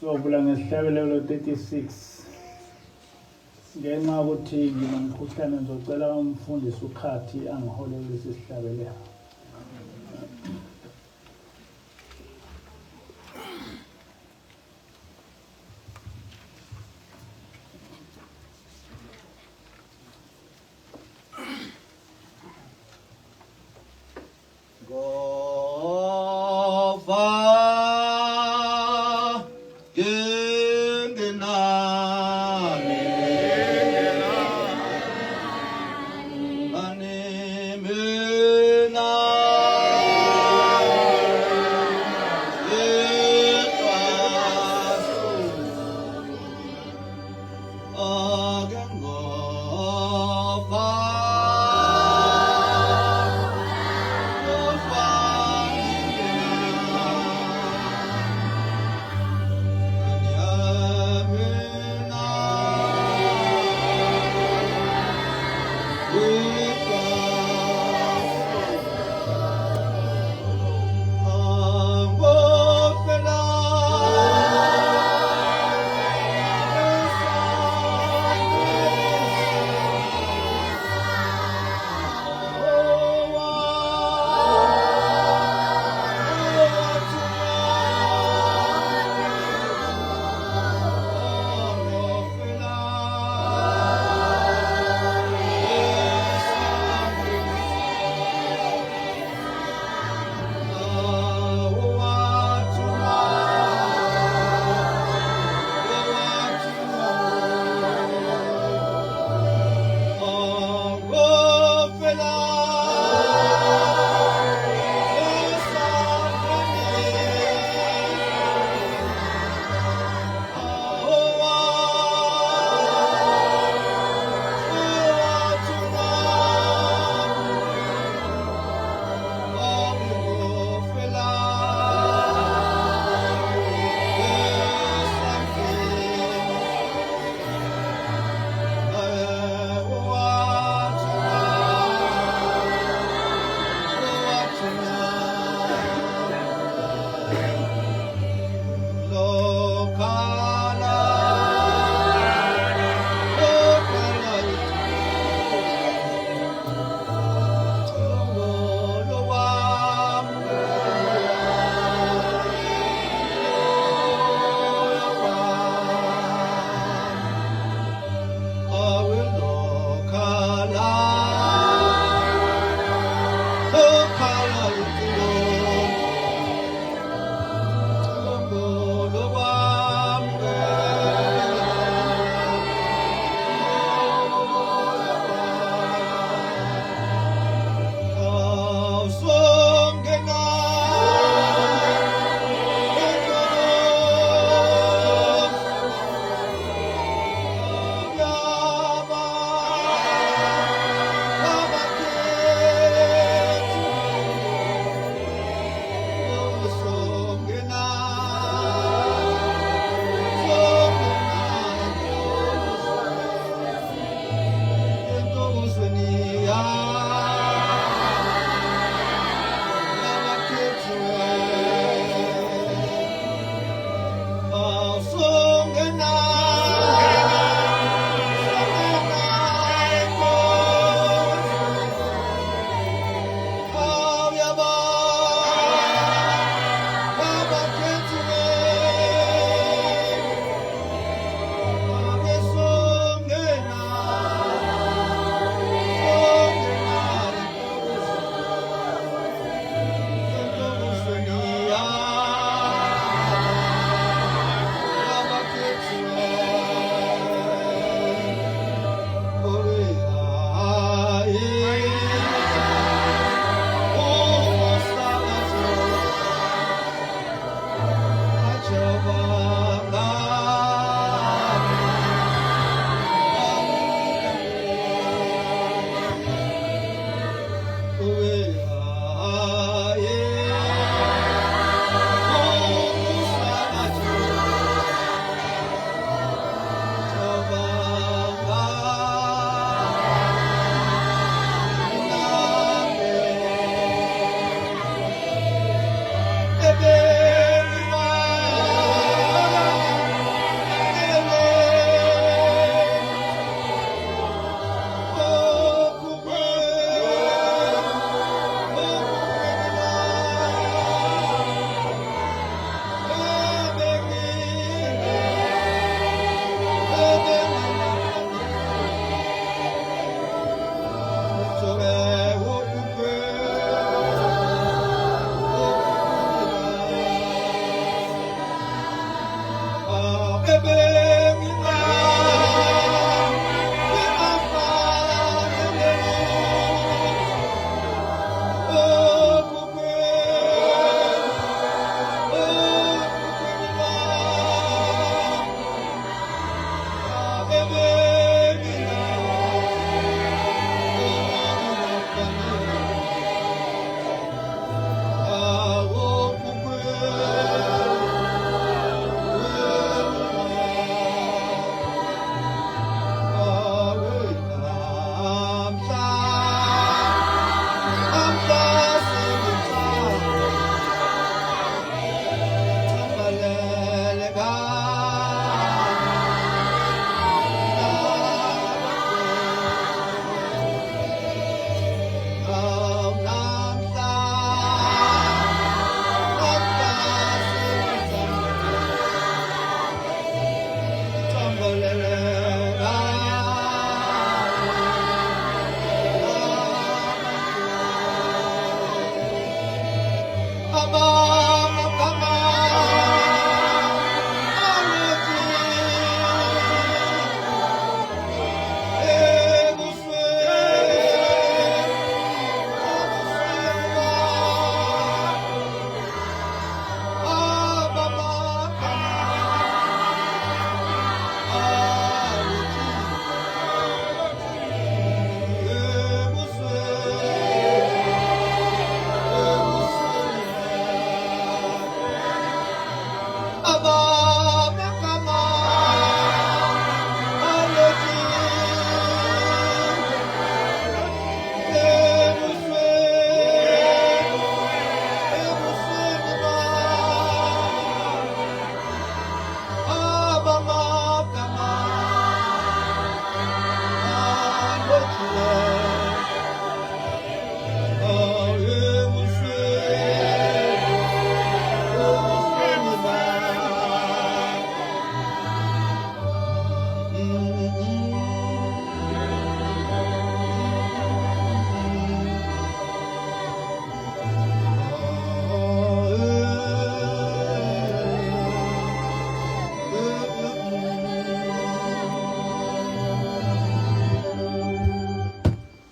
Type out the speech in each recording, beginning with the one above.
Sovula ngesihlabelelo 36 ngenxa yokuthi nginomkhuhlane ngizocela umfundisi uKhathi angiholele lesi sihlabelelo.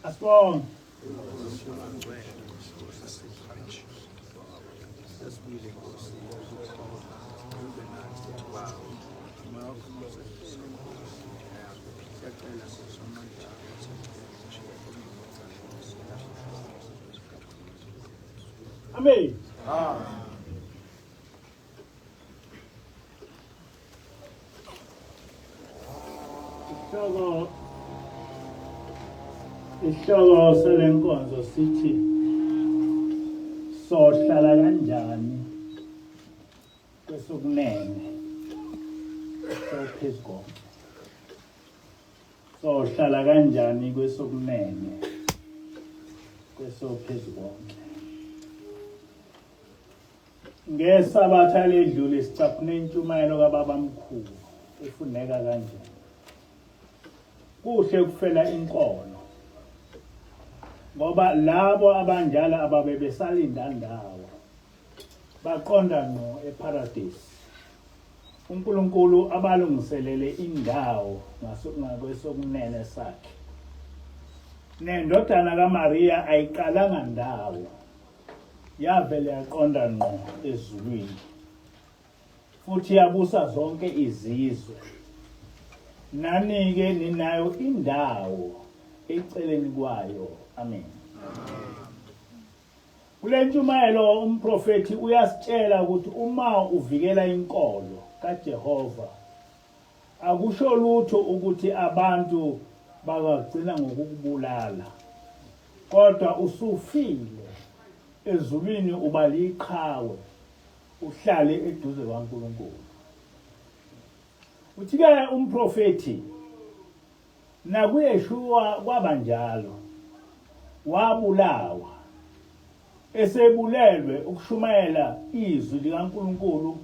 Asibonge. Amen. Isihloko selenkonzo sithi sohlala kanjani kwesokunene sophezulu konke. Sohlala kanjani kwesokunene kwesophezulu konke. Ngesabatha ledlule sicaphune intshumayelo kababamkhulu efuneka kanje. Kuhle kufela inkolo ngoba labo abanjalo ababe besalinda ndawo baqonda ngqo eparadise. uNkulunkulu abalungiselele indawo ngakwesokunene sakhe. Nendodana kaMaria ayiqalanga ndawo, yavele yaqonda ngqo ezulwini, futhi yabusa zonke izizwe. Nani-ke ninayo indawo eceleni kwayo. Amen. Kule ntshumayelo umprofethi uyasitshela ukuthi uma uvikela inkolo kaJehova, akusho lutho ukuthi abantu bagcina ngokukubulala, kodwa usufile ezulwini, uba liqhawe, uhlale eduze kwaNkulunkulu. Uthi-ke umprofethi nakuYeshua kwabanjalo, wabulawa, esebulelwe ukushumayela izwi likaNkulunkulu,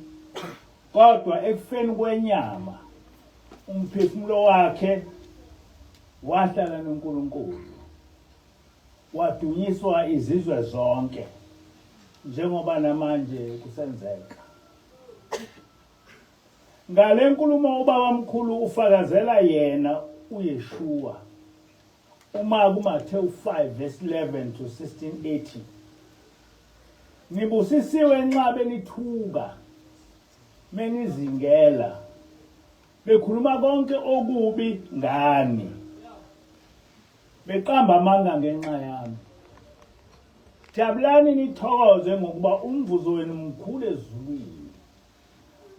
kodwa ekufeni kwenyama umphefumulo wakhe wahlala noNkulunkulu, wadunyiswa izizwe zonke njengoba namanje kusenzeka. Ngale nkulumo ubabamkhulu ufakazela yena uYeshua uma kuMathewu 5:11 to 16:18. Nibusisiwe nxa benithuka, menizingela, bekhuluma konke okubi ngani, beqamba amanga ngenxa yami. Jabulani nithokoze ngokuba umvuzo wenu mkhulu ezulwini,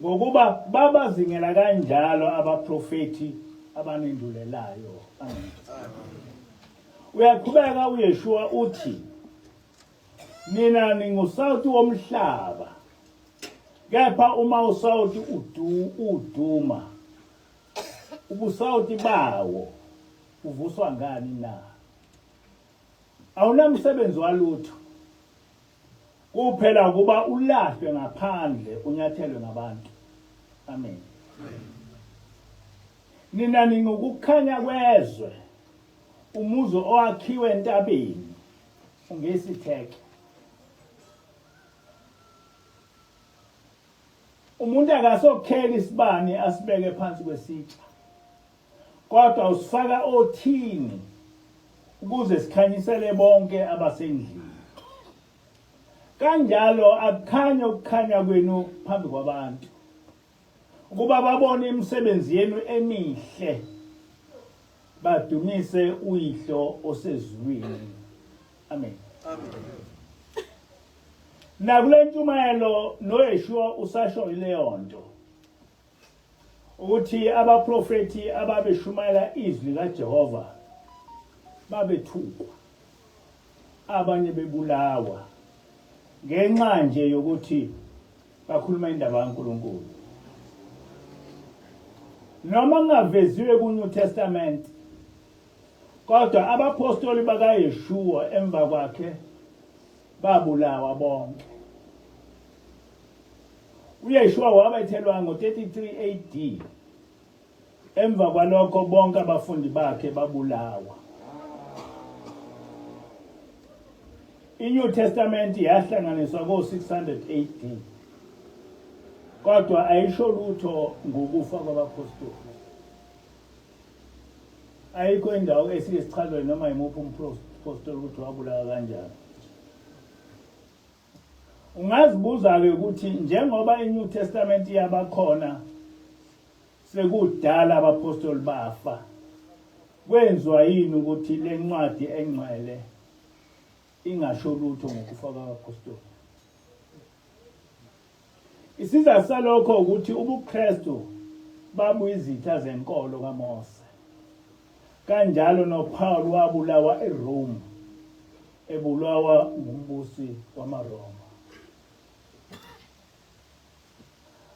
ngokuba babazingela kanjalo abaprofethi abanindulelayo. Amen. Uyaqhubeka uYeshua uthi, nina ningusawuti womhlaba, kepha uma usawuti uduma, ubusawuti bawo uvuswa ngani na? Awunamsebenzi walutho kuphela kuba ulahlwe ngaphandle, unyathelwe ngabantu. Amen. Nina ningukukhanya kwezwe, umuzo owakhiwe entabeni, ungesitheke. Umuntu akasokhela isibani asibeke phansi kwesitsha, kodwa usifaka othini ukuze sikhanyisele bonke abasendlini. Kanjalo akukhanya ukukhanya kwenu phambi kwabantu, ukuba babone imisebenzi yenu emihle, badumise uYihlo osezulwini. Amen. Nakule ntshumayelo noYeshua usasho leyo nto, ukuthi abaprofeti ababeshumayela izwi kaJehova babethukwa, abanye bebulawa ngenxa nje yokuthi bakhuluma indaba kaNkulunkulu. Noma kungaveziwe kuNew Testament, kodwa abapostoli bakaYeshua emva kwakhe babulawa bonke. uYeshua wabethelwa ngo-33 AD. Emva kwalokho bonke abafundi bakhe babulawa. iNew Testament yahlanganiswa ngo-600 AD. Kodwa ayisho lutho ngokufa kwabapostoli. Ayikho indawo esiyisichazwe noma yimuphi umpostoli ukuthi wabulawa kanjani. Ungazibuza-ke ukuthi njengoba iNew Testament yabakhona sekudala abapostoli bafa, kwenziwa yini ukuthi le ncwadi engcwele ingasho lutho ngokufa kwabapostoli? Isizathu salokho ukuthi ubuKristu babuyizitha zenkolo kaMose. Kanjalo noPaul wabulawa eRome, ebulawa ngumbusi wamaRoma.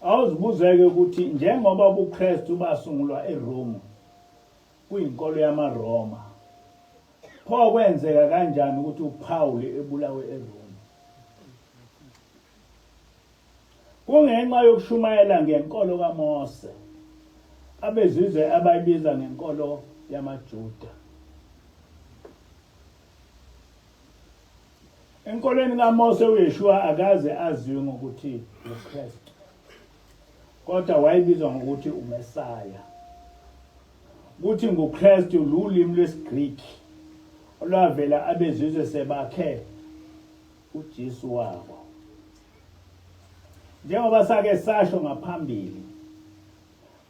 Awuzibuzeke ukuthi njengoba ubuKristu basungulwa eRome, kuyinkolo yamaRoma, pho kwenzeka kanjani ukuthi uPaul ebulawe eRome? Kungenxa yokushumayela ngenkolo kaMose, abezizwe abayibiza ngenkolo yamaJuda. Enkolweni kaMose uYeshua akaze aziwe ngokuthi uKristu, kodwa wayebizwa ngokuthi uMesaya. Kuthi nguKristu lulimi lwesiGriki olwavela abezizwe sebakhe uJesu wabo. Njengoba sake sasho ngaphambili,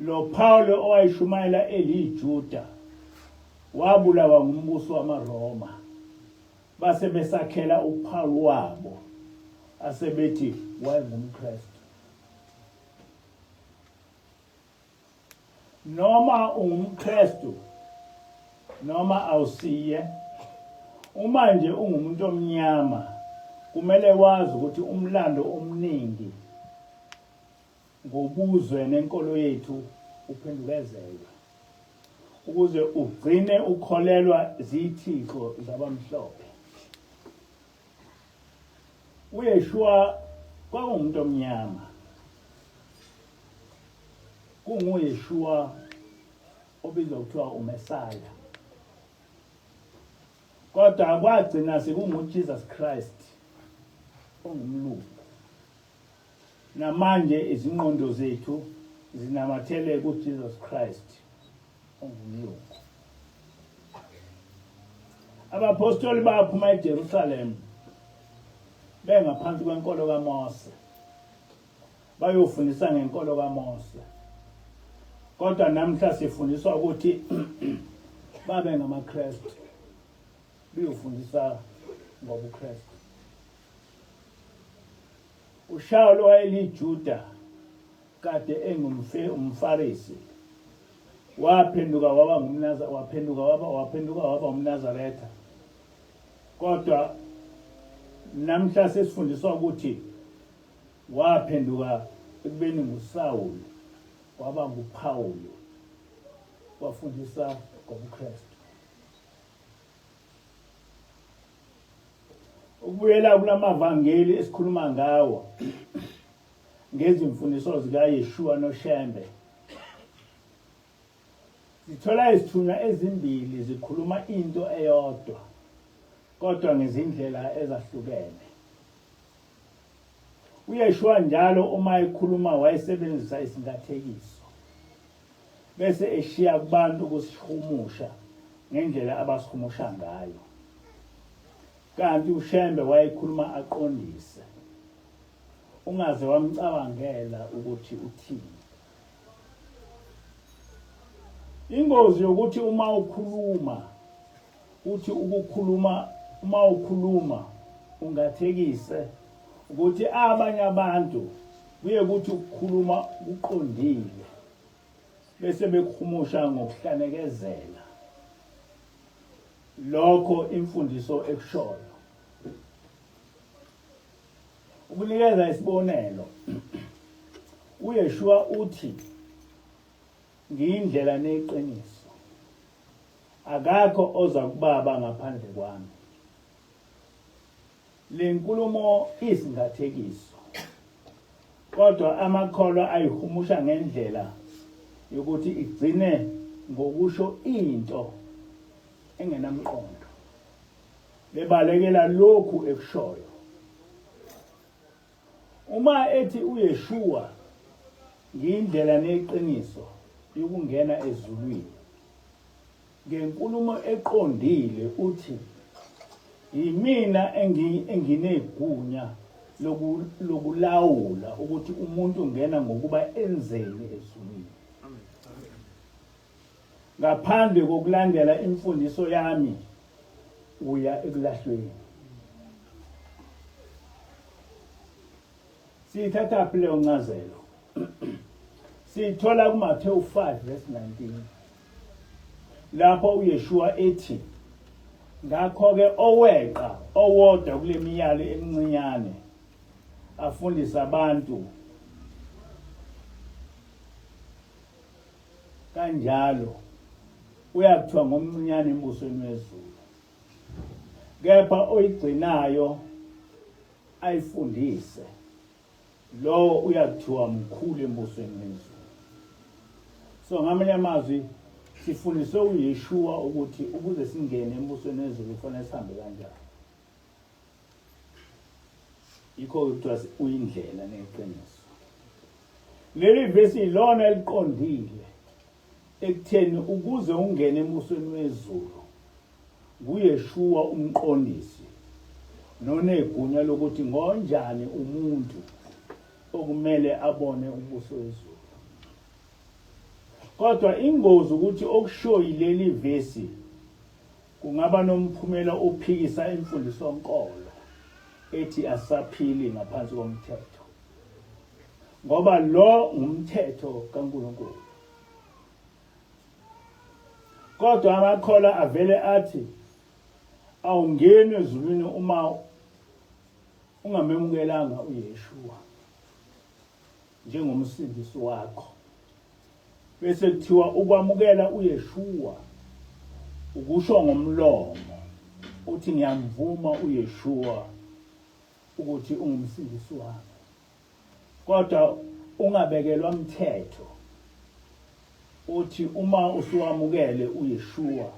lo Paulo owayishumayela eliJuda wabulawa ngumbuso wamaRoma. Base besakhela uPaul wabo, asebethi wayengumKristu. Noma ungumKristu noma awusiye, uma nje ungumuntu omnyama, kumele wazi ukuthi umlando omningi ngobuzwe nenkolo yethu uphendukezela, ukuze ugcine ukholelwa zithixo zabamhlophe. uYeshua kwakungumuntu omnyama, kunguYeshua obizwa kuthiwa uMesaya, kodwa kwagcina sekunguJesus Christ ongumlungu. Namanje izingqondo zethu zinamathele kuJesus Christ ongumlungu. Abapostoli baphuma eJerusalem bengaphansi kwenkolo kaMose, bayofundisa ngenkolo kaMose. Kodwa namhla sifundiswa ukuthi babe ngamaKristu, beyofundisa ngobuKristu. uShawuli wayeliJuda, kade umFarisi, waphenduka waba umNazaretha. Kodwa namhla sesifundiswa ukuthi waphenduka ekubeni nguSawuli, waba nguPawulu, wafundisa ngobuKristu. Ukubuyela kulamavangeli esikhuluma ngawo ngezimfundiso zikaYeshua noShembe, sithola izithunywa ezimbili zikhuluma into eyodwa, kodwa ngezindlela ezahlukene. uYeshua njalo uma ekhuluma wayesebenzisa isingathekiso bese eshiya kubantu ukusihumusha ngendlela abasihumusha ngayo, kanti uShembe wayekhuluma aqondise, ungaze wamcabangela ukuthi uthini. Ingozi yokuthi uma ukhuluma uthi uma ukhuluma ungathekise ukuthi abanye abantu kuye kuthi ukukhuluma uqondile bese bekuhumusha ngokuhlanekezela. Lokho imfundiso ekushoyo. Ukunikeza isibonelo, uYeshua uthi ngiyindlela neqiniso, akakho oza kubaba ngaphandle kwami. Le nkulumo isingathekiso, kodwa amakholwa ayihumusha ngendlela yokuthi igcine ngokusho into engenamqondo, bebalekela lokhu ekushoyo. Uma ethi uYeshua ngiyindlela neqiniso yokungena ezulwini, ngenkulumo eqondile uthi yimina enginegunya lokulawula ukuthi umuntu ungena ngokuba enzeni ezulwini. Ngaphandle kokulandela imfundiso yami uya ekulahlweni. Sithatha phela uncazelo. Sithola kuMathewu 5:19. Lapho uYeshua ethi ngakho-ke oweqa owodwa kule miyalo emincane afundisa abantu, kanjalo uyakuthiwa ngomncinyane embusweni wezulu. Kepha oyigcinayo ayifundise, lo uyakuthiwa mkhulu embusweni wezulu. So ngamanye amazwi sifundiswe uYeshua ukuthi ukuze singene embusweni wezulu kufanele sihambe kanjani. Yikho kuthiwa uyindlela neqiniso. Leli vesi ilona eliqondile ekutheni ukuze ungene embusweni wezulu nguYeshua umqondisi nonegunya lokuthi ngonjani umuntu okumele abone umbuso wezulu. Kodwa ingozi ukuthi okushiwo yileli vesi kungaba nomphumela ophikisa imfundiso nkolo ethi asaphili ngaphansi komthetho, ngoba lo ngumthetho kaNkulunkulu. Kodwa amakholwa avele athi awungeni ezulwini uma ungamemukelanga uYeshua njengomsindisi wakho. Bese kuthiwa ukwamukela uYeshua ukusho ngomlomo uthi ngiyamvuma uYeshua ukuthi ungumsindisi wami, kodwa ungabekelwa umthetho uthi uma usuwamukele uYeshua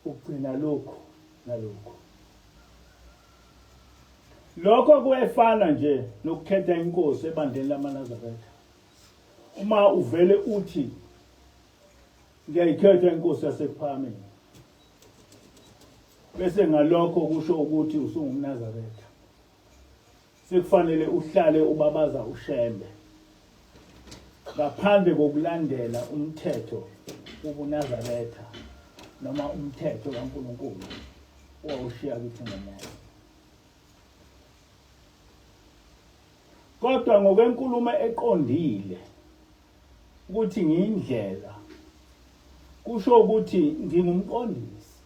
ugcina lokho nalokho. Lokho kuyefana nje nokukhetha inkosi ebandleni lamaNazaretha. Uma uvele uthi ngiyayikhetha inkosi yasePhalamende, bese ngalokho kusho ukuthi usungumNazaretha, sekufanele uhlale ubabaza uShembe ngaphandle kokulandela umthetho wobuNazaretha noma umthetho kaNkulunkulu owawushiya kithi ngomoya. Kodwa ngokwenkulumo eqondile ukuthi ngiyindlela kusho ukuthi ngingumqondisi.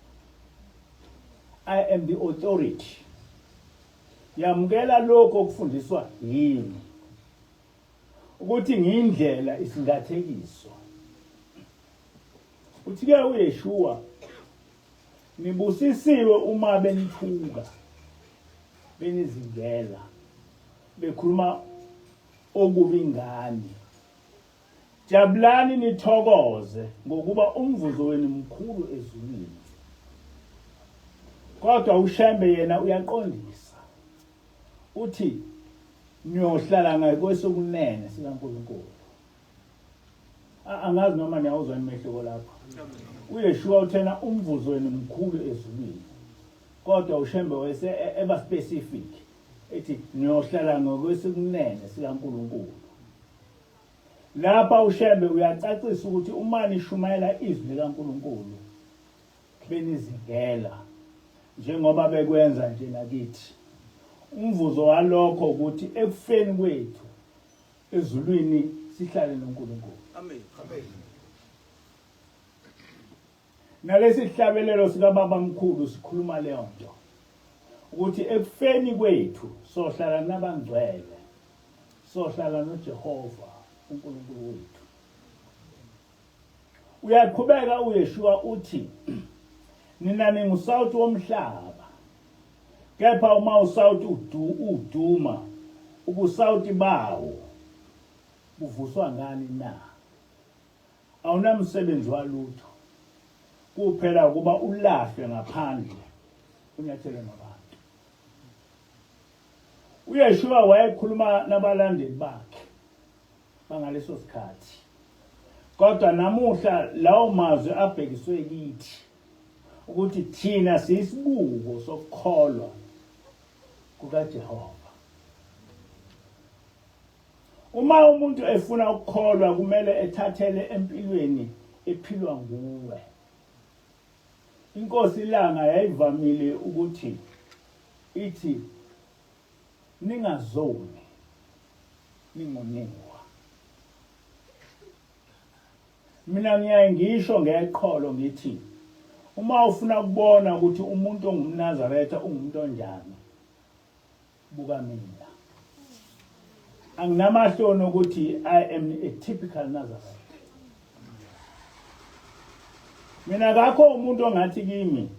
I am the authority. Yamukela lokho okufundiswa yini ukuthi ngiyindlela isingathekiso. Uthi-ke uYeshua nibusisiwe uma benithuka benizingela bekhuluma okubi ngani. Jabulani nithokoze ngokuba umvuzo wenu mkhulu ezulwini. Kodwa uShembe yena uyaqondisa uthi niyohlala ngakwesokunene sikaNkulunkulu. Angazi noma niyawuzwa imehluko lapho. UYeshua uthena umvuzo wenu mkhulu ezulwini. Kodwa uShembe wese eba specific ethi niyohlala ngakwesokunene sikaNkulunkulu. Lapha uShembe uyacacisa ukuthi uma nishumayela izwi likaNkulunkulu benizingela njengoba bekwenza nje nakithi. Umvuzo walokho ukuthi ekufeni kwethu ezulwini sihlale noNkulunkulu. Amen. Amen. Nalesi sihlabelelo sika baba mkhulu sikhuluma leyo nto. Ukuthi ekufeni kwethu sohlala nabangcwele. Sohlala noJehova uNkulunkulu wethu. Uyaqhubeka uYeshua uthi nina ningusawuti womhlaba. Kepha uma usawuti uduma ubusawuti bawo buvuswa ngani na? Awunamsebenzi walutho. Kuphela kuba ulahlwe ngaphandle unyathele nabantu. uYeshua wayekhuluma nabalandeli bakhe bangaleso sikhathi. Kodwa namuhla lawo mazwi abhekiswe kithi ukuthi thina siyisibuko sokukholwa kukaJehova. Uma umuntu efuna ukukholwa kumele ethathele empilweni ephilwa nguwe. Inkosi ilanga yayivamile ukuthi ithi ningazoni ningoningwa. Mina ngiyaye ngisho ngeqholo ngithi uma ufuna ukubona ukuthi umuntu ongumNazaretha ungumuntu onjani buka mina. Anginamahloni ukuthi I am a typical Nazareth. Mina akakho umuntu ongathi kimi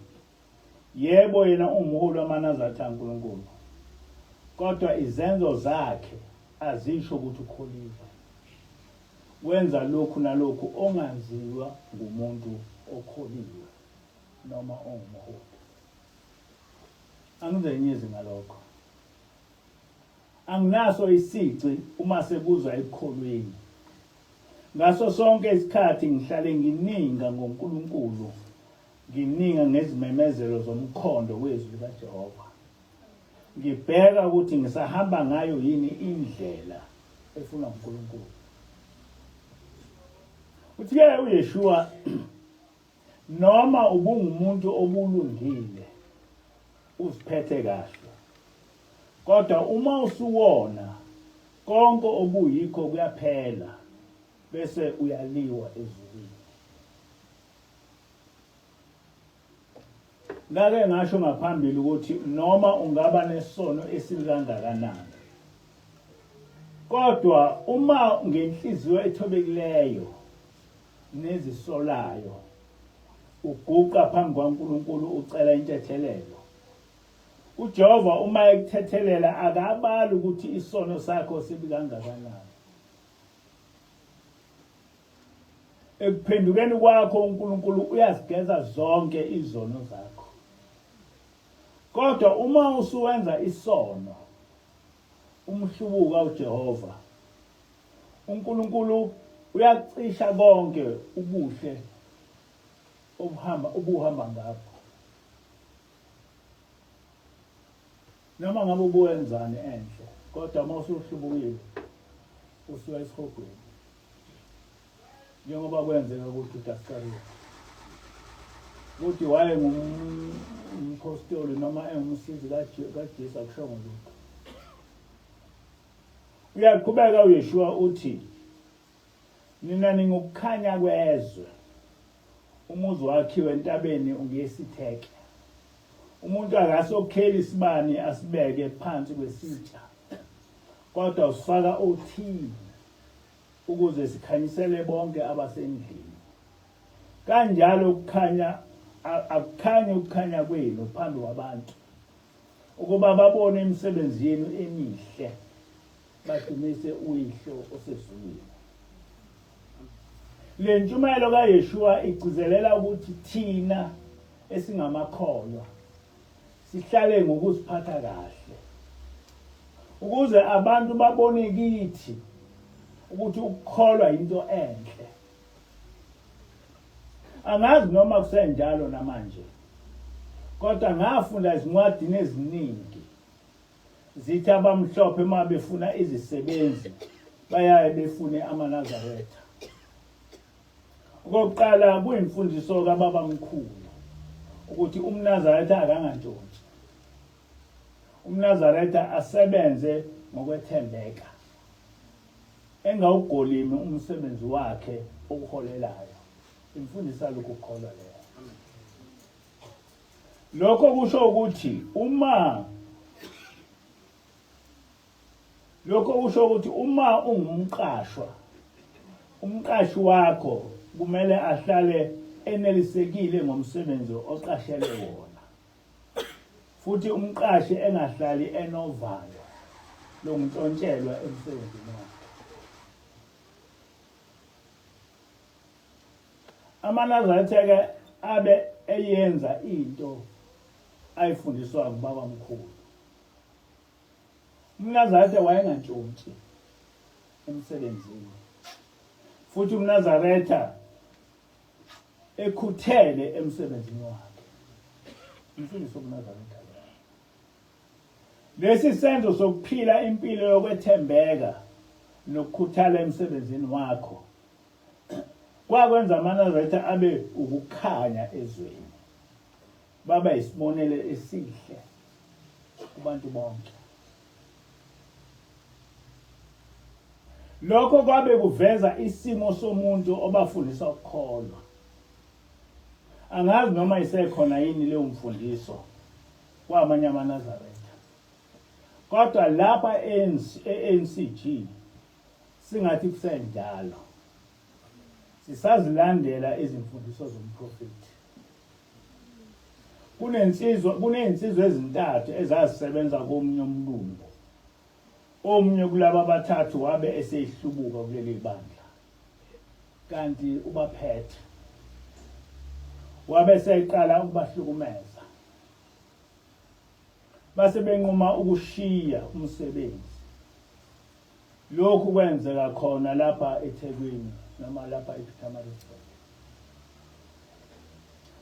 yebo yena umholi wamaNazaretha kaNkulunkulu. Kodwa izenzo zakhe azisho ukuthi ukholile. Wenza lokhu nalokhu ongaziwa ngumuntu okholiwe noma ongumholi. Angizenyezi ngalokho. Anginaso isici uma sekuzwa ekukholweni. Ngaso sonke isikhathi ngihlale ngininga ngoNkulunkulu, ngininga ngezimemezelo zomkhondo wezwi likaJehova. Ngibheka ukuthi ngisahamba ngayo yini indlela efuna uNkulunkulu. Uthi-ke uYeshua noma ubungumuntu obulungile uziphethe kahle. Kodwa uma usuwona konke obuyikho kuyaphela bese uyaliwa ezulwini. Ngake ngasho ngaphambili ukuthi noma ungaba nesono esikangakanani. Kodwa uma ngenhliziyo ethobekileyo nezisolayo uguqa phambi kwaNkulunkulu ucela intethelelo. uJehova uma ekuthethelela akabali ukuthi isono sakho sibi kangakanani. Ekuphendukeni kwakho uNkulunkulu uyazigeza zonke izono zakho. Kodwa uma usuwenza isono umhlubuka uJehova uNkulunkulu uyacisha konke ubuhle obuhamba ngapho. Noma ngabe ubuwenzani enhle kodwa uma usuhlubukile usuya esihogweni. Njengoba kwenzeka ukuthi uDaskariya ukuthi waye ngumphostoli noma engumsizi kaJesu akusho ngolutho. Uyaqhubeka uYeshua uthi nina ningukukhanya kwezwe. Umuzi wakhiwe entabeni ungiyesitheke. Umuntu akasokheli isibani asibeke phansi kwesitsha. Kodwa usifaka othini ukuze sikhanyisele bonke abasendlini. Kanjalo ukukhanya akukhanye ukukhanya kwenu phambi kwabantu ukuba babone imisebenzi yenu emihle badumise uYihlo osezulwini. Le ntshumayelo kaYeshua igcizelela ukuthi thina esingamakholwa sihlale ngokuziphatha kahle. ukuze abantu babone kithi ukuthi ukukholwa into enhle. Angazi noma kusenjalo namanje, kodwa ngafunda izincwadini eziningi zithi abamhlophe uma befuna izisebenzi bayaye befune amaNazaretha. Okokuqala kuyimfundiso kaBabamkhulu ukuthi umNazaretha akangantshontshi. UmNazaretha asebenze ngokwethembeka, engawugolimi umsebenzi wakhe okuholelayo. Imfundiso lokukholwa leyo. Lokho kusho ukuthi uma ungumqashwa, umqashi wakho kumele ahlale enelisekile ngomsebenzi oqashelwe wona. Futhi umqashi engahlali enovalo lokuntshontshelwa emsebenzini wakhe. AmaNazaretha-ke abe eyenza into ayifundiswa nguBabamkhulu. UmNazaretha wayengantshontshi emsebenzini. Futhi umNazaretha ekhuthele emsebenzini wakhe. Imfundiso umNazaretha. Lesi senzo sokuphila impilo yokwethembeka nokukhuthala emsebenzini wakho kwakwenza amaNazaretha abe ukukhanya ezweni, baba isibonelo esihle kubantu bonke. Lokho kwabe kuveza isimo somuntu obafundisa ukukholwa. Angazi noma isekhona yini leyo mfundiso kwamanye amaNazaretha. Kodwa lapha e-NCG singathi kusenjalo. Sisazilandela izimfundiso zomprofeti. Kunensizwe ezintathu ezazisebenza komunye umlungu. Omunye kulabo abathathu wabe esehlubuka kuleli bandla. Kanti ubaphethe. Wabe seqala ukubahlukumeza. Base benquma ukushiya umsebenzi. Lokhu kwenzeka khona lapha eThekwini noma lapha ePietermaritzburg.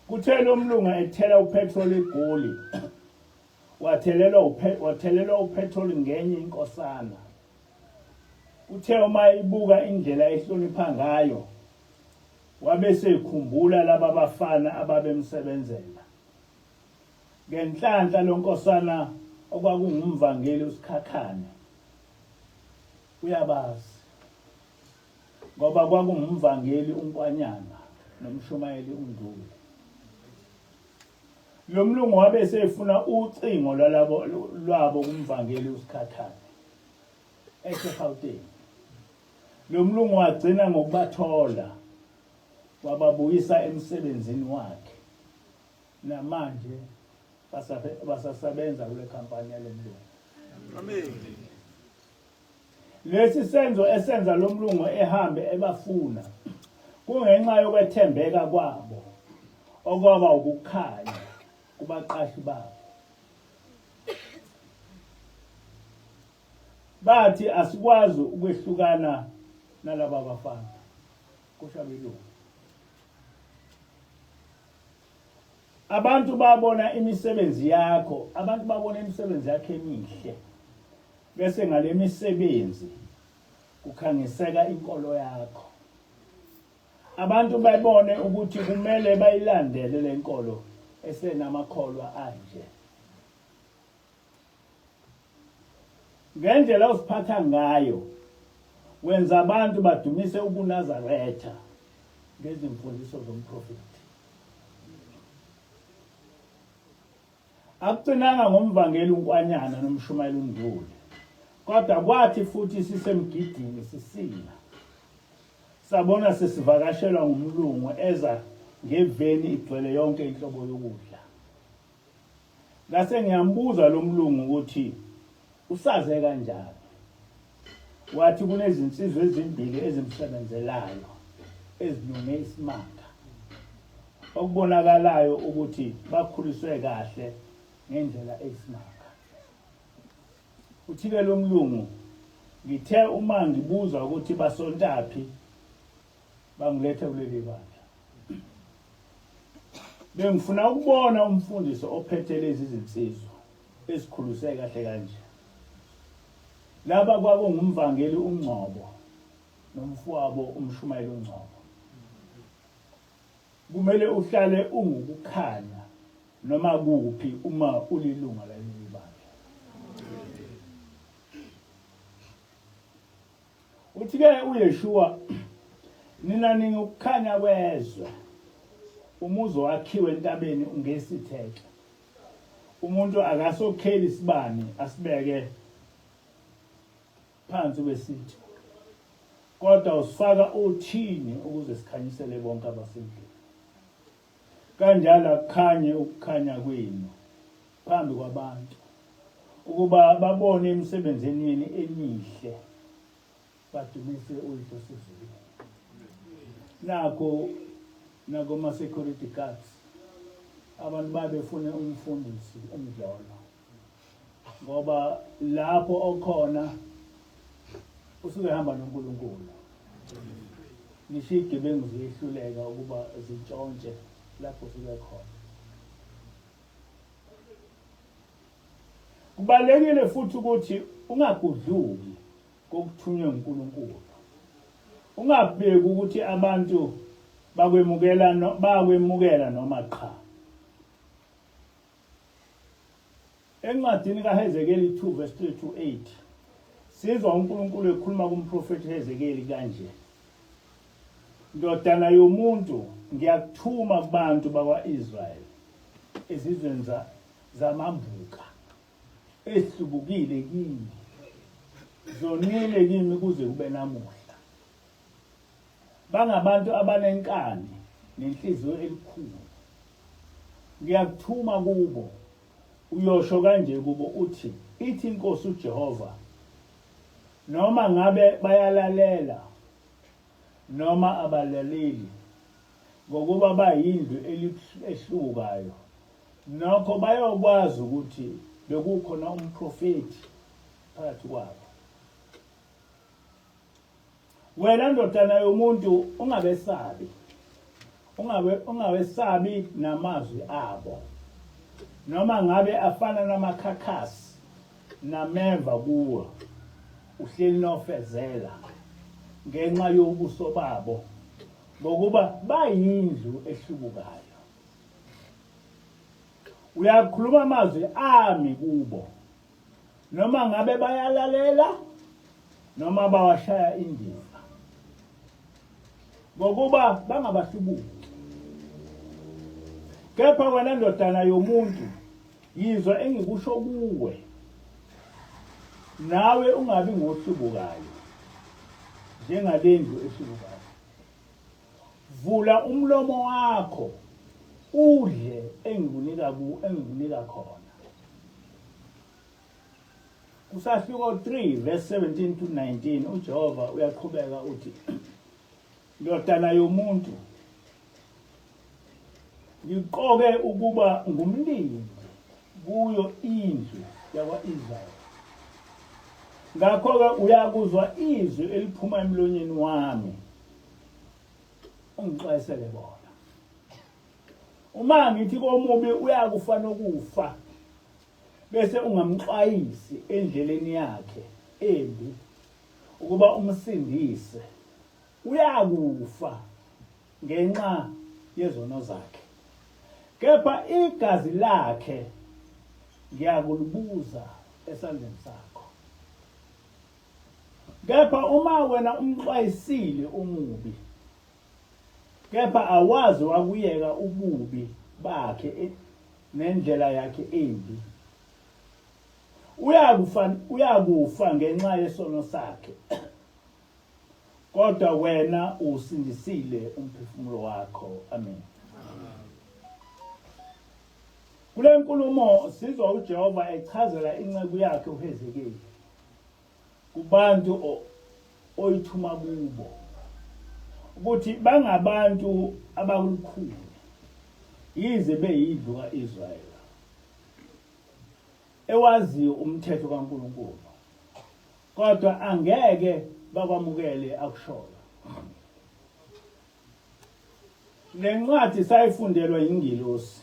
Kuthe lo mlungu ethela upetrol eGoli. Wathelelwa upetrol ngenye inkosana. Uthe uma ibuka indlela ehlonipha ngayo, wabe sekhumbula laba bafana ababemsebenzela. Ngenhlanhla lonkosana okwakungumvangeli uSikhakhane. Uyabazi. Ngoba kwakungumvangeli uNkwanyana nomshumayeli uNduli. Lo mlungu wabe sefuna ucingo lwabo kumvangeli uSikhakhane eGauteng. Lo mlungu wagcina ngokubathola, wababuyisa emsebenzini wakhe. Namanje basasebenza kule khampani yale mlungu. Amen. Lesi senzo esenza lo mlungu ehambe ebafuna kungenxa yokwethembeka kwabo okwaba ukukhanya kubaqashi babo. Bathi asikwazi ukwehlukana nalaba bafana kushabelungu. Abantu babona imisebenzi yakho, abantu babona imisebenzi yakhe emihle. Bese ngale misebenzi kukhangiseka inkolo yakho. Abantu bayibone ukuthi kumele bayilandele lenkolo esenamakholwa anje. Ngendlela osiphatha ngayo wenza abantu badumise ubuNazaretha ngezimfundiso zomprofeti. Akugcinanga ngomvangeli uNkwanyana nomshumayeli uNduli. Kodwa kwathi futhi sisemgidini sisina. Sabona sesivakashelwa ngumlungu eza ngeveni igcwele yonke inhlobo yokudla. Ngase ngiyambuza lo mlungu ukuthi usaze kanjani. Wathi kunezinsizwe ezimbili ezimsebenzelayo ezinunge isimanga. Okubonakalayo ukuthi bakhuliswe kahle ngendlela eyisimanga. uthike lo mlungu ngithe uma ngibuza ukuthi basontaphi bangilethe kuleli bandla. Bengifuna ukubona umfundisi ophethe lezi zinsizwa ezikhuliseke kahle kanje. Laba kwakungumvangeli uNgcobo nomfowabo umshumayeli uNgcobo. Kumele uhlale ungukukhanya noma kuphi uma ulilunga laleli bandla. Uthi-ke uYeshua, nina ningukukhanya kwezwe. Umuzi wakhiwe entabeni ungesitheke. Umuntu akasokheli isibani asibeke phansi kwesithi. Kodwa usifaka othini ukuze sikhanyisele bonke abasendlini. Kanjalo akukhanye ukukhanya kwenu phambi kwabantu ukuba babone emsebenzini yenu emihle badumise uYihlo sezulwini. Nako ma-security guards abantu babefuna umfundisi umdlolo ngoba lapho okhona usuke hamba noNkulunkulu. Ngisho igebengu ziyehluleka ukuba zintshontshe lapho suke khona. Kubalekile futhi ukuthi ungagudluki kokuthunywe uNkulunkulu. Ungabheki ukuthi abantu bakwemukela noma cha. Encwadini kaHezekeli 2 verse 3 to 8 sizwa uNkulunkulu ekhuluma kumprofeti Hezekeli kanje. Ndodana yomuntu, ngiyakuthuma kubantu bakwa-Israyeli ezizweni zamambuka ehlubukile kimi, zonile kimi kuze kube namuhla. Bangabantu abanenkani nenhliziyo elikhulu. Ngiyakuthuma kubo uyosho kanje kubo uthi, ithi inkosi uJehova, noma ngabe bayalalela noma abalaleli ngokuba bayindlu ehlukayo, nokho bayokwazi ukuthi bekukhona umprofeti phakathi kwabo. Wena ndodana yomuntu ungabesabi namazwi abo, noma ngabe afana namakhakhasi nameva kuwo, uhleli nofezela ngenxa yobuso babo ngokuba bayindlu ehlubukayo. Uyakhuluma amazwi ami kubo, noma ngabe bayalalela noma bawashaya indiva, ngokuba bangabahlubuki. Kepha wena ndodana yomuntu, yizwa engikusho kuwe, nawe ungabi ngohlubukayo njengalendlu ehlubukayo. Vula umlomo wakho udle engikunika khona. Kusahluko 3 verse 17 to 19 uJehova uyaqhubeka uthi, ndodana yomuntu, ngiqoke ukuba ngumlindi kuyo indlu yakwa-Israyeli. Ngakho-ke uyakuzwa izwi eliphuma emlonyeni wami, ungixwayisele bona. Uma ngithi komubi uyakufa nokufa, bese ungamxwayisi endleleni yakhe embi ukuba umsindise, uyakufa ngenxa yezono zakhe. Kepha igazi lakhe ngiyakulubuza esandleni sakho. Kepha uma wena umxwayisile umubi, kepha awazi wakuyeka ububi bakhe nendlela yakhe embi, uyakufa ngenxa yesono sakhe. Kodwa wena usindisile umphefumulo wakho. Amen. Kule nkulumo sizwa uJehova echazela inceku yakhe uHezekeli kubantu oyithuma kubo ukuthi bangabantu abalukhuni yize beyindlu kaIsrayeli ewaziyo umthetho kaNkulunkulu kodwa angeke bakwamukele akushoyo. Le ncwadi sayifundelwa yingilosi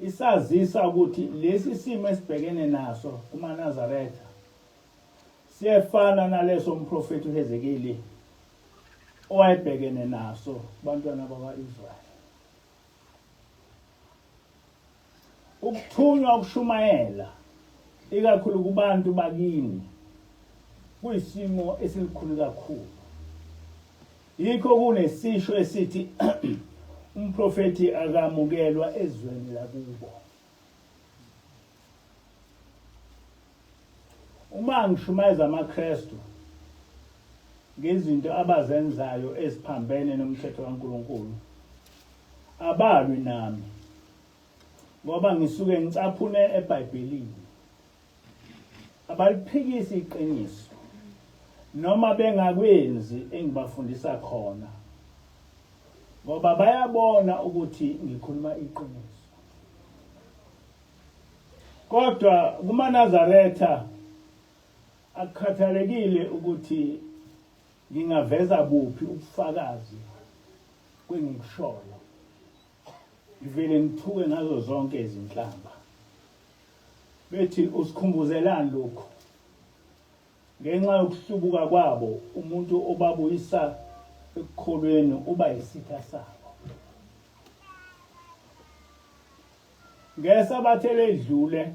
isazisa ukuthi lesi simo esibhekene naso kumaNazaretha siyefana naleso umprofeti uHezekeli owayebhekene naso bantwana bakwa-Israyeli. Ukuthunywa ukushumayela ikakhulu kubantu bakini kuyisimo esilikhulu kakhulu. Yikho kunesisho esithi umprofeti akamukelwa ezweni lakubo. Uma ngishumayeza amaKristu ngezinto abazenzayo eziphambene nomthetho kaNkulunkulu, abalwi nami ngoba ngisuke ngicaphune eBhayibhelini. Abaliphikisi iqiniso noma bengakwenzi engibafundisa khona ngoba bayabona ukuthi ngikhuluma iqiniso. Kodwa kumaNazaretha akukhathalekile ukuthi ngingaveza buphi ubufakazi kwengikushoyo. Ngivele ngithuke ngazo zonke izinhlamba. Bethi usikhumbuzelani lokho? Ngenxa yokuhlubuka kwabo umuntu obabuyisa ekukholweni uba yisitha sabo. Ngesabathe ledlule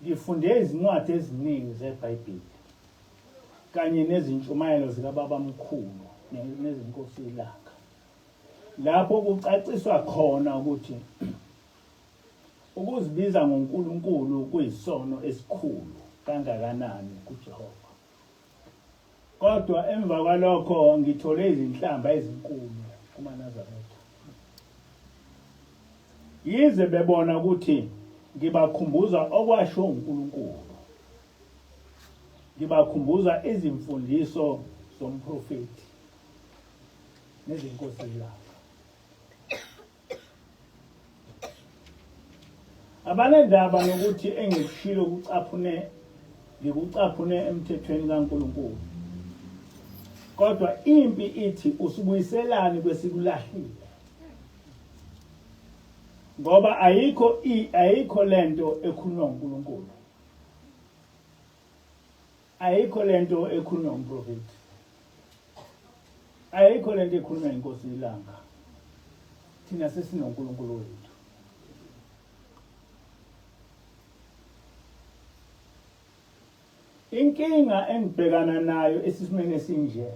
ngifunde izincwadi eziningi zeBhayibheli kanye nezintshumayelo zikaBaba Mkhulu nezinkosi ilanga. Lapho kucaciswa khona ukuthi ukuzibiza ngoNkulunkulu kuyisono esikhulu kangakanani kuJehova. Kodwa emva kwalokho ngithole izinhlamba ezinkulu kumaNazaretha. Yize bebona ukuthi ngibakhumbuza okwasho uNkulunkulu. Ngibakhumbuza izimfundiso zomprofeti nezinkosi ilanga. Abanendaba nokuthi engikushilo ngikucaphune emthethweni kaNkulunkulu. Kodwa impi ithi usibuyiselani kwesikulahlile. Ngoba ayikho lento ekhulunywa uNkulunkulu. Ayikho lento ekhulunywa umprofeti. Ayikho lento ekhulunywa inkosi ilanga. Thina sesinoNkulunkulu wethu. Inkinga engibhekana nayo esimeni esinje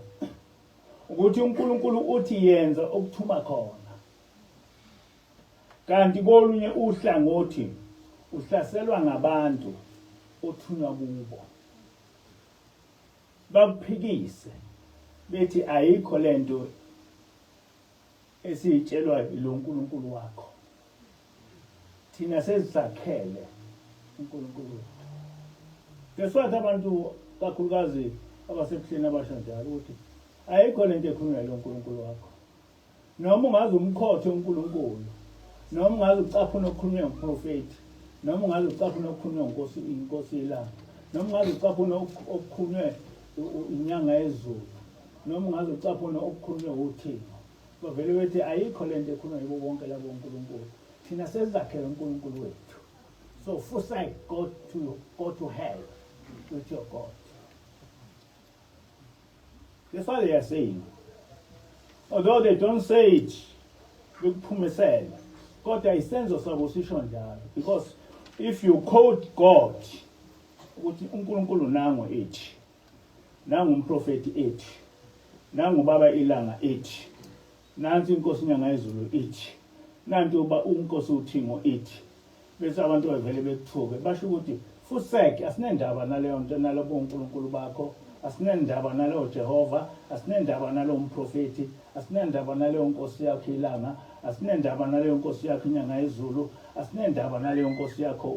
ukuthi uNkulunkulu uthi yenza okuthuma khona. Kanti kolunye uhlangothi uhlaselwa ngabantu othunywa kubo. Bakuphikise bethi ayikho lento esitshelwa yilo uNkulunkulu wakho. Thina sezisakhele uNkulunkulu. Ngeswathi abantu kakhulukazi abasebuhleni abasha njalo ukuthi ayikho lento ekhulunywa yilo uNkulunkulu wakho. Noma ungaze umkhothe uNkulunkulu, noma ungaze ucaphune okukhulunywa ngumprofeti, noma ungaze ucaphune okukhulunywa inkosi ilanga, noma ungaze ucaphune okukhulunywa inyanga yezulu, noma ungaze ucaphune okukhulunywa uThixo. Bavele bethi ayikho lento ekhulunywa yibo bonke labo uNkulunkulu. Thina sezakhele uNkulunkulu wethu. So forsake go to hell with your God. That's what they are saying. Although they don't say it, God is sense of supposition there. Because if you quote God, uNkulunkulu nangu ethi, nangu umprofeti ethi, nangu baba ilanga ethi, nansi inkosi inyanga yezulu ethi, nanti uba unkosi uThixo ethi. Bese abantu bavele bekuthuke basho ukuthi fuseke asinendaba naleyo nto nalabo uNkulunkulu bakho, asinendaba nalo Jehova, asinendaba nalo umprofeti, asinendaba naleyo nkosi yakho ilanga, asinendaba naleyo nkosi yakho inyanga yezulu, asinendaba naleyo nkosi yakho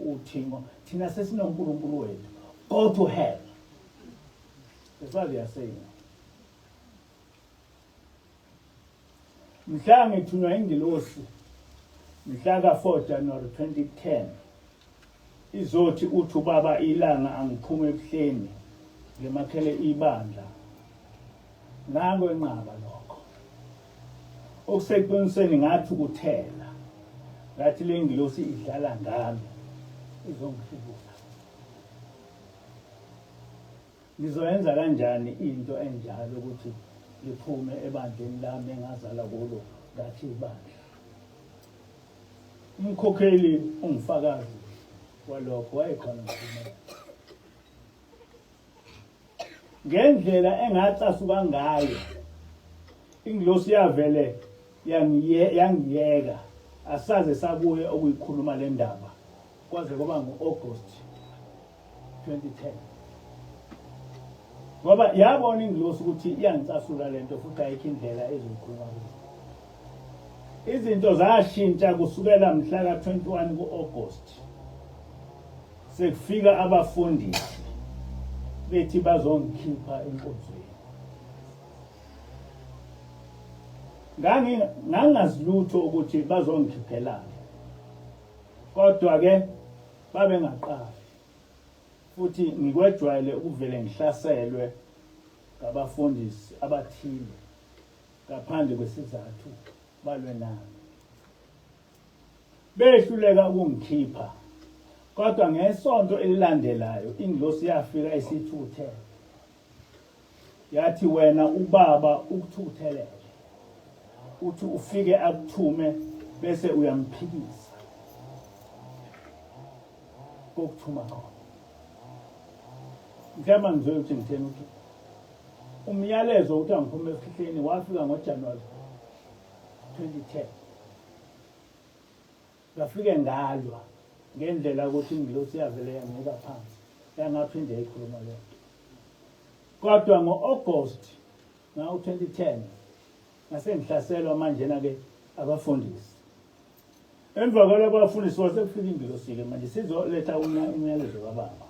uThixo. Thina sesinoNkulunkulu wethu. Go to hell. That's what they are saying. Mhla ngithunywa ingilosi mhla ka-4 January 2010 izothi uthi ubaba ilanga angiphume ebuhleni ngemakhele ibandla nango enqaba lokho okuseqinisweni ngathi ukuthela ngathi le ngilosi idlala ngami izongihlubuka ngizoyenza kanjani into enjalo ukuthi ngiphume ebandleni lami engazala kulo ngathi ibandla umkhokheli ungifakazi walokho wayekhona ngendlela engatsasuka ngayo ingilosi yavele yangiyeka asaze sabuye ukuyikhuluma le ndaba kwaze kuba ngo-August 2010 ngoba yabona ingilosi ukuthi iyangitsasula lento futhi ayikho indlela ezoyikhuluma kuyo izinto zashintsha kusukela mhla ka-21 ku-August sekufika abafundisi bethi bazongikhipha enkonzweni ngangazilutho ukuthi bazongikhiphelana kodwa ke babengaqali futhi ngikwejwayele ukuvele ngihlaselwe ngabafundisi abathile ngaphandle kwesizathu balwe nami behluleka ukungikhipha kodwa ngesonto elilandelayo ingilosi yafika isithuthele yathi wena ubaba ukuthuthelele uthi ufike akuthume bese uyamphikisa kokuthuma khona ngiyama ngizwe ukuthi ngithena ukuthi umyalezo ukuthi angiphume efihleni wafika ngoJanuary 2010 ngafike ngalwa ngendlela ukuthi ingilosi yavele yangeka phansi yangaphinde ikhuluma le kodwa ngo-August ngawo-2010 ngase ngihlaselwa manjena ke abafundisi emva kwalabo abafundisi wasekufika ingilosi-ke manje sizoletha umyalezo kababa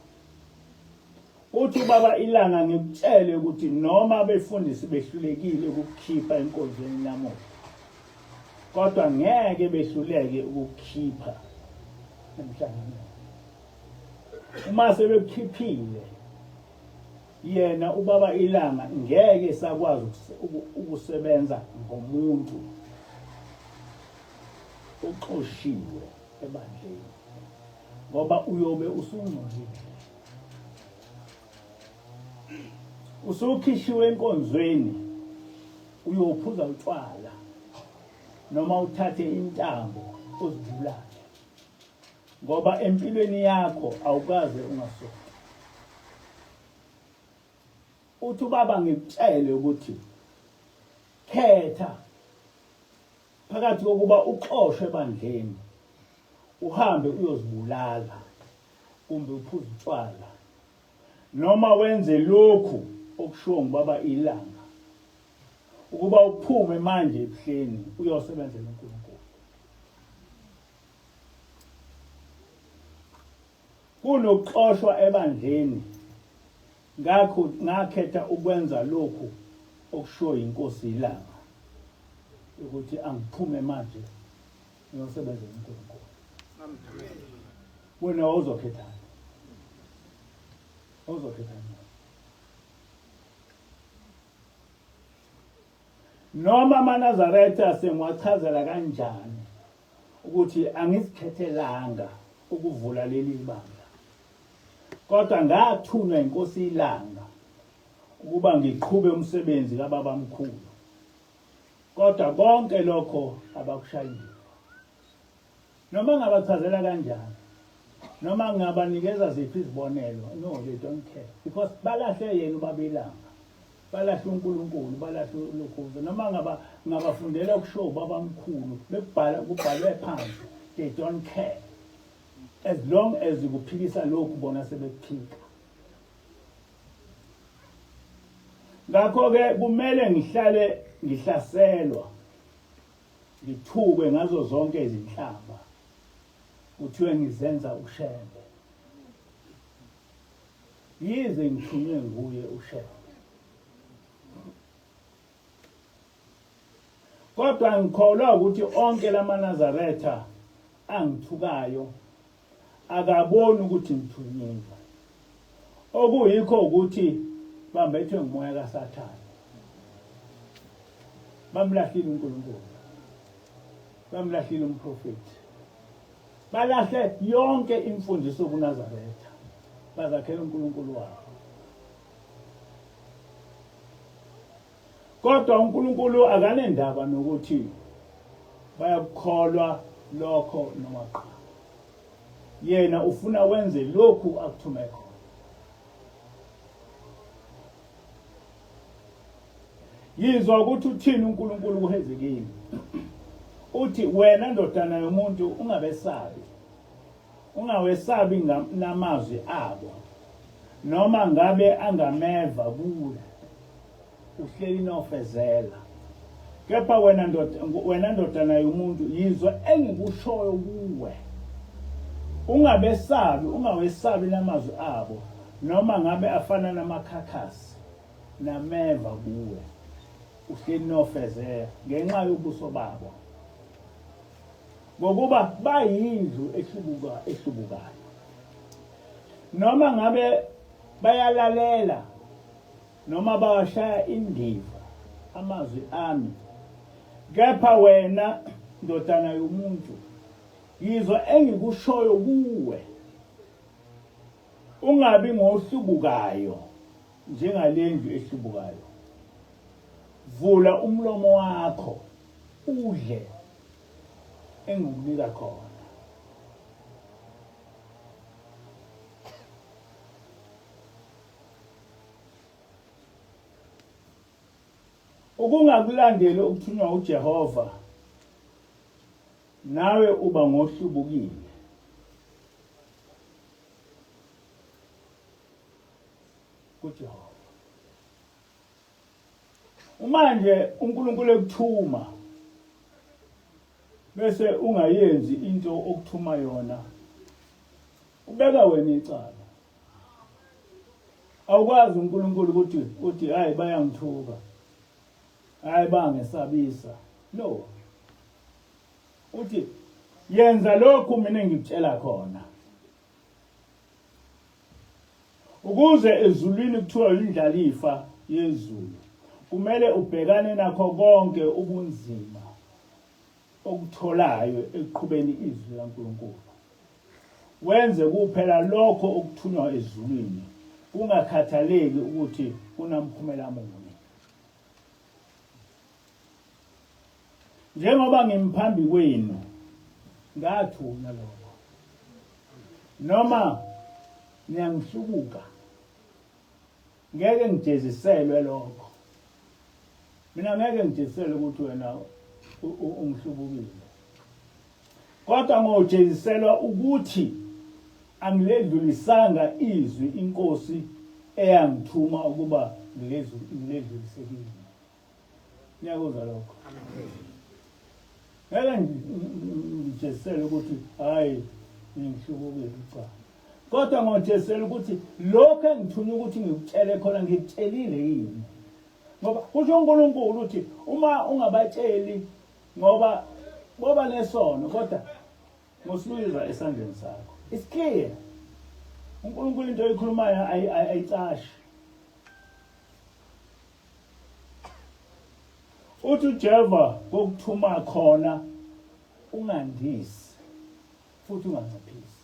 uthi ubaba ilanga ngikutshele ukuthi noma abefundisi behlulekile ukukhipha enkonzweni namuhla kodwa ngeke behluleke ukukhipha emhlangano uma sebekhiphile yena ubaba ilanga ngeke sakwazi ukusebenza ngomuntu uxoshiwe ebandleni ngoba uyobe usungcolile usukhishiwe enkonzweni uyophuza utshwala noma uthathe intambo uzibulale ngoba empilweni yakho awukaze ungasoki uthi ubaba ngikutshele ukuthi khetha phakathi kokuba uxoshwe ebandleni uhambe uyozibulala kumbe uphuze utshwala noma wenze lokhu okushiwo ngubaba ilanga ukuba uphume manje ebuhleni uyosebenzela uNkulunkulu kunokuxoshwa ebandleni ngakho ngakhetha ukwenza lokhu okushiwo inkosi ilanga ukuthi angiphume manje ngiyosebenzela uNkulunkulu wena uzokhethana noma amaNazaretha sengiwachazela kanjani ukuthi angizikhethelanga ukuvula leli banga kodwa ngathunywa inkosi ilanga ukuba ngiqhube umsebenzi kababa mkhulu kodwa konke lokho abakushayile noma ngabachazela kanjani noma ngabanikeza ziphi izibonelo no they don't care because balahle yena ubaba ilanga balahle uNkulunkulu balahle lokho noma ngabafundela ukushow baba mkhulu bekubhala kubhalwe phansi they don't care as long as ukuphikisa lokhu bona sebekuphika ngakho ke kumele ngihlale ngihlaselwa ngithukwe ngazo zonke izinhlamba kuthiwe ngizenza ushembe yize ngithunywe nguye ushembe kodwa ngikholwa ukuthi onke lamaNazaretha angithukayo akaboni ukuthi ngithunyiwe okuyikho ukuthi bambethwe ngumoya kaSathane, bamlahlile uNkulunkulu, bamlahlile umprofeti, balahle yonke imfundiso kuNazaretha, bazakhela uNkulunkulu wabo. Kodwa uNkulunkulu akanendaba nokuthi bayakukholwa lokho noma cha. Yena ufuna wenze lokhu akuthume khona. Yizwa ukuthi uthini uNkulunkulu kuHezekile. Uthi wena ndodana yomuntu ungabesabi. Ungawesabi namazwi abo. Noma ngabe angameva kuwe. Uhleli nofezela. Kepha wena ndodana yomuntu yizwa engikushoyo kuwe. Ungawesabi namazwi abo. Noma ngabe afana namakhakhasi nameva kuwe. Uhleli nofezela ngenxa yobuso babo. Ngokuba bayindlu ehlubukayo. Noma ngabe bayalalela noma bawashaya indiva amazwi ami, kepha wena ndodana yomuntu yizwa engikushoyo kuwe. Ungabi ngohlubukayo njengalendlu ehlubukayo. Vula umlomo wakho udle engikunika khona. Ukungakulandeli ukuthunywa uJehova nawe uba ngohlubukile. kuJehova. Manje uNkulunkulu ekuthuma bese ungayenzi into okuthuma yona, ubeka wena icala. Awukwazi uNkulunkulu ukuthi hayi bayangithuka, hayi bangesabisa. No. Uthi yenza lokhu mina engikutshela khona. Ukuze ezulwini kuthiwa indlalifa yezulu, kumele ubhekane nakho konke ubunzima okutholayo ekuqhubeni izwi laNkulunkulu. Wenze kuphela lokho okuthunywa ezulwini, ungakhathaleki ukuthi kunamphumela muni. Njengoba ngimaphambi kwenu ngathunywa lokho, noma niyangihlubuka, ngeke ngijeziselwe lokho. Mina ngeke ngijeziselwe ukuthi wena ungihlubukile. Kodwa ngojeziselwa ukuthi angiledlulisanga izwi inkosi eyangithuma ukuba ngiledlulisekile. Niyakuzwa lokho? Ngeke ngijeziselwe ukuthi hayi ngihlubukile cha. Kodwa ngojeziselwa ukuthi lokho engithunywa ukuthi ngikutshele khona ngikutshelile yini. Ngoba kusho uNkulunkulu uthi uma ungabatsheli ngoba lesono, kodwa ngosiluza esandleni sakho. It's clear. uNkulunkulu into ayikhulumayo ayicashi. Uthi uJehova kokuthuma khona ungandisi futhi unganciphisi.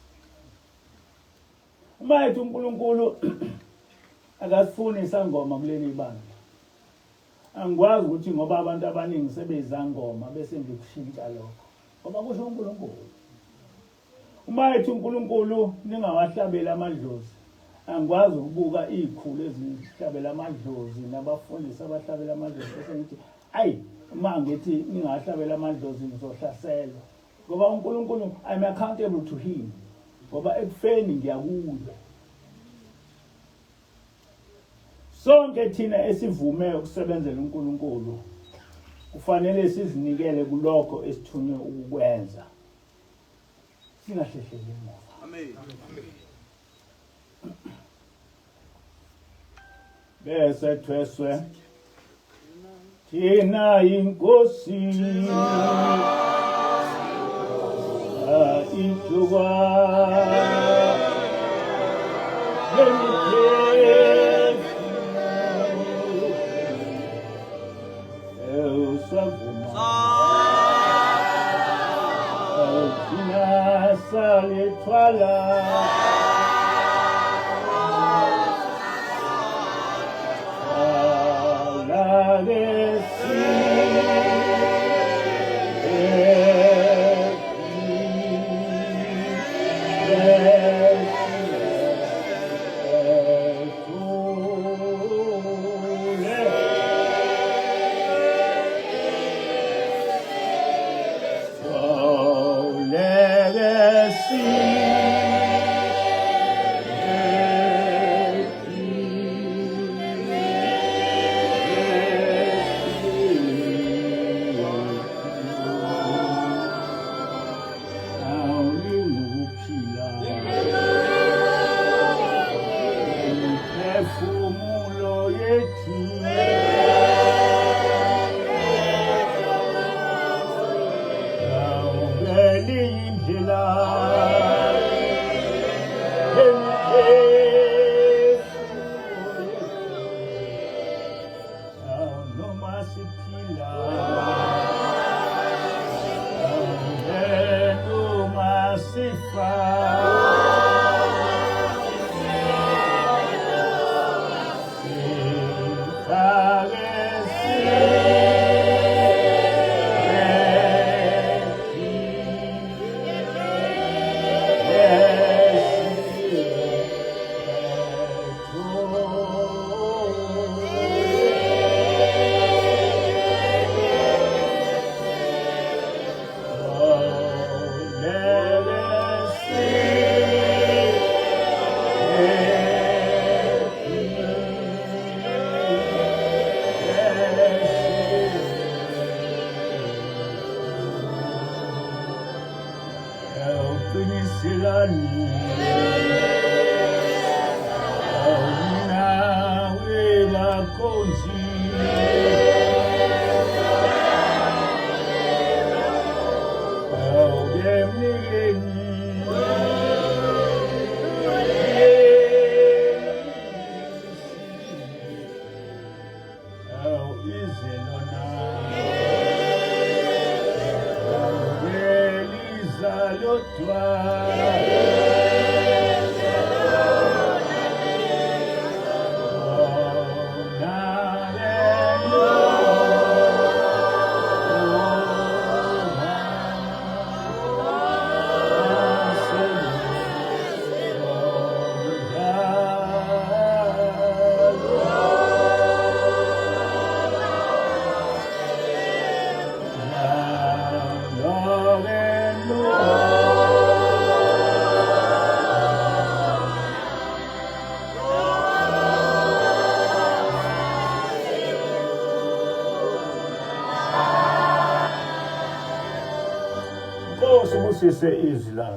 Uma ethi uNkulunkulu akasifuni isangoma kuleli ibandla, angikwazi ukuthi ngoba abantu abaningi sebezangoma bese ngikushintsha lokho. Ngoba kusho uNkulunkulu. Uma ethi uNkulunkulu ningawahlabeli amadlozi, angikwazi ukubuka izikhulu ezihlabela amadlozi nabafundisi abahlabela amadlozi bese ngithi ayi uma ngithi ningahlabela amadlozi ngizohlaselwa. Ngoba uNkulunkulu I'm accountable to him. Ngoba ekufeni ngiyakuyo. Sonke thina esivume ukusebenzela uNkulunkulu kufanele sizinikele kulokho esithunywe ukukwenza. Singahlehleli emuva. Amen. Bese thweswe thina inkosi ijuwa Sise izwi la